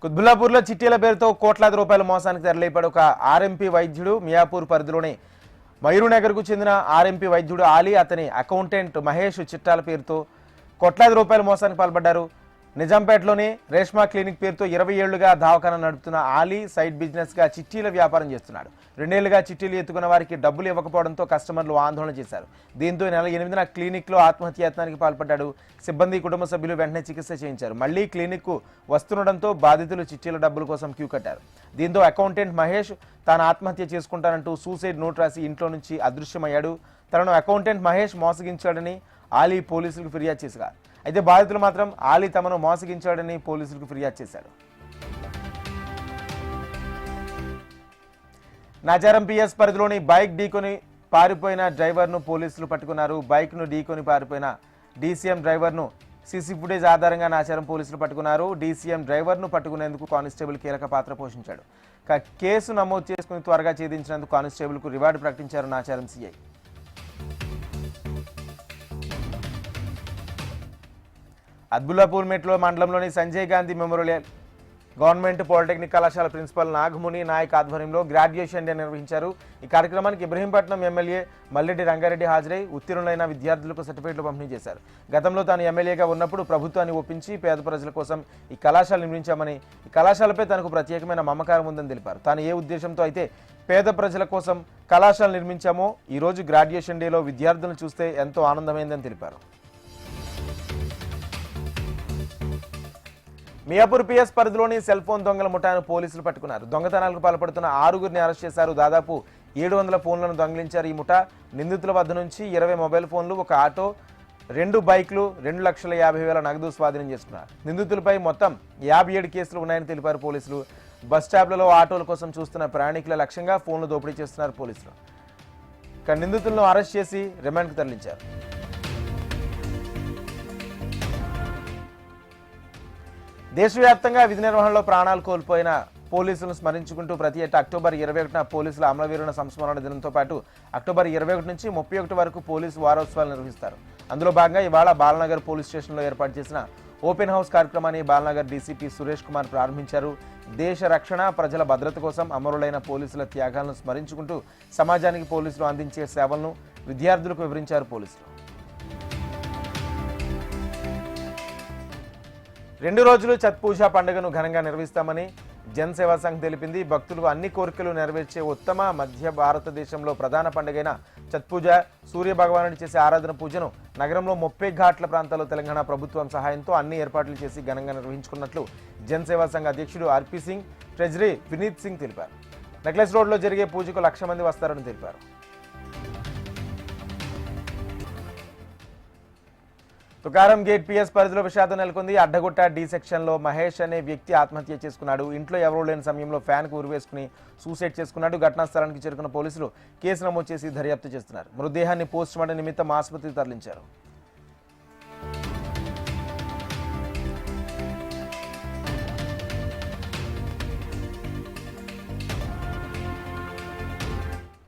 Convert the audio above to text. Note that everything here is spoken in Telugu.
కుత్బుల్లాపూర్లో చిట్టీల పేరుతో కోట్లాది రూపాయల మోసానికి తెరలేపాడు ఒక ఆర్ఎంపీ వైద్యుడు. మియాపూర్ పరిధిలోని మయూరునగర్కు చెందిన ఆర్ఎంపీ వైద్యుడు ఆలీ, అతని అకౌంటెంట్ మహేష్ చిట్టాల పేరుతో కోట్లాది రూపాయల మోసానికి పాల్పడ్డారు. నిజాంపేటలోని రేష్మా క్లినిక్ పేరుతో 20 ఏళ్లుగా దవాఖానా నడుపుతున్న ఆలీ సైడ్ బిజినెస్ గా చిట్టీల వ్యాపారం చేస్తున్నాడు. 2 ఏళ్లుగా చిట్టీలు ఎత్తుకున్న వారికి డబ్బులు ఇవ్వకపోవడంతో కస్టమర్లు ఆందోళన చేశారు. దీంతో నెల 8న క్లినిక్ లో ఆత్మహత్యాయత్నానికి పాల్పడ్డాడు. సిబ్బంది, కుటుంబ సభ్యులు వెంటనే చికిత్స చేయించారు. మళ్లీ క్లినిక్ కు వస్తుండటంతో బాధితులు చిట్టీల డబ్బుల కోసం క్యూ కట్టారు. దీంతో అకౌంటెంట్ మహేష్ తాను ఆత్మహత్య చేసుకుంటానంటూ సూసైడ్ నోట్ రాసి ఇంట్లో నుంచి అదృశ్యమయ్యాడు. తనను అకౌంటెంట్ మహేష్ మోసగించాడని ఆలీ పోలీసులకు ఫిర్యాదు చేశారు. అయితే బాధితులు మాత్రం ఆలీ తమను మోసగించాడని పోలీసులకు ఫిర్యాదు చేశాడు. నాచారం పిఎస్ పరిధిలోని బైక్ ఢీకొని పారిపోయిన డ్రైవర్ను పోలీసులు పట్టుకున్నారు. బైక్ను ఢీకొని పారిపోయిన డీసీఎం డ్రైవర్ను సీసీ ఫుటేజ్ ఆధారంగా నాచారం పోలీసులు పట్టుకున్నారు. డీసీఎం డ్రైవర్ను పట్టుకునేందుకు కానిస్టేబుల్ కీలక పాత్ర పోషించాడు. కేసు నమోదు చేసుకుని త్వరగా ఛేదించినందుకు కానిస్టేబుల్కు రివార్డు ప్రకటించారు నాచారం సీఐ. అద్బుల్లాపూర్ మెట్లో మండలంలోని Sanjay Gandhi memorial government polytechnic కళాశాల ప్రిన్సిపల్ నాగముని నాయక్ ఆధ్వర్యంలో గ్రాడ్యుయేషన్ డే నిర్వహించారు. ఈ కార్యక్రమానికి ఇబ్రహీంపట్నం ఎమ్మెల్యే మల్రెడ్డి రంగారెడ్డి హాజరై ఉత్తీర్ణులైన విద్యార్థులకు సర్టిఫికెట్లు పంపిణీ చేశారు. గతంలో తాను ఎమ్మెల్యేగా ఉన్నప్పుడు ప్రభుత్వాన్ని ఒప్పించి పేద ప్రజల కోసం ఈ కళాశాల నిర్మించామని, ఈ కళాశాలపై తనకు ప్రత్యేకమైన మమకారం ఉందని తెలిపారు. తాను ఏ ఉద్దేశంతో అయితే పేద ప్రజల కోసం కళాశాల నిర్మించామో ఈ రోజు గ్రాడ్యుయేషన్ డేలో విద్యార్థులను చూస్తే ఎంతో ఆనందమైందని తెలిపారు. మియాపూర్ పిఎస్ పరిధిలోని సెల్ ఫోన్ దొంగల ముఠాను పోలీసులు పట్టుకున్నారు. దొంగతనాలకు పాల్పడుతున్న 6గురిని అరెస్ట్ చేశారు. దాదాపు 700 ఫోన్లను దొంగిలించారు. ఈ ముఠా నిందితుల వద్ద నుంచి 20 మొబైల్ ఫోన్లు, ఒక ఆటో, 2 బైక్లు, 2,50,000 నగదు స్వాధీనం చేసుకున్నారు. నిందితులపై మొత్తం 57 కేసులు ఉన్నాయని తెలిపారు పోలీసులు. బస్ స్టాప్లలో ఆటోల కోసం చూస్తున్న ప్రయాణికుల లక్ష్యంగా ఫోన్లు దోపిడీ చేస్తున్నారు పోలీసులు. నిందితులను అరెస్ట్ చేసి రిమాండ్కు తరలించారు. దేశవ్యాప్తంగా విధి నిర్వహణలో ప్రాణాలు కోల్పోయిన పోలీసులను స్మరించుకుంటూ ప్రతి ఏటా అక్టోబర్ 21న పోలీసుల అమరవీరుల సంస్మరణ దినంతో పాటు అక్టోబర్ 21 నుంచి 31 వరకు పోలీసు వారోత్సవాలు నిర్వహిస్తారు. అందులో భాగంగా ఇవాళ బాలనగర్ పోలీస్ స్టేషన్లో ఏర్పాటు చేసిన ఓపెన్ హౌస్ కార్యక్రమాన్ని బాలనగర్ డీసీపీ సురేష్ కుమార్ ప్రారంభించారు. దేశ రక్షణ, ప్రజల భద్రత కోసం అమరులైన పోలీసుల త్యాగాలను స్మరించుకుంటూ సమాజానికి పోలీసులు అందించే సేవలను విద్యార్థులకు వివరించారు పోలీసులు. 2 రోజులు ఛత్ పూజ పండుగను ఘనంగా నిర్వహిస్తామని జనసేవా సంఘ్ తెలిపింది. భక్తులు అన్ని కోరికలు నెరవేర్చే ఉత్తమ మధ్య భారతదేశంలో ప్రధాన పండుగైన ఛత్ పూజ, సూర్య భగవానుడి చేసే ఆరాధన పూజను నగరంలో 30 ఘాట్ల ప్రాంతాల్లో తెలంగాణ ప్రభుత్వం సహాయంతో అన్ని ఏర్పాట్లు చేసి ఘనంగా నిర్వహించుకున్నట్లు జనసేవా సంఘ్ అధ్యక్షుడు ఆర్పీ సింగ్, ట్రెజరీ వినీత్ సింగ్ తెలిపారు. నెక్లెస్ రోడ్లో జరిగే పూజకు 1,00,000 మంది వస్తారని తెలిపారు. తుకారం గేట్ పిఎస్ పరిధిలో విషాదం నెలకొంది. అడ్డగుట్ట డి సెక్షన్లో మహేష్ అనే వ్యక్తి ఆత్మహత్య చేసుకున్నాడు. ఇంట్లో ఎవరూ లేని సమయంలో ఫ్యాన్కు ఉరివేసుకుని సూసైడ్ చేసుకున్నాడు. ఘటనా స్థలానికి చేరుకున్న పోలీసులు కేసు నమోదు చేసి దర్యాప్తు చేస్తున్నారు. మృతదేహాన్ని పోస్ట్ మార్టం నిమిత్తం ఆసుపత్రికి తరలించారు.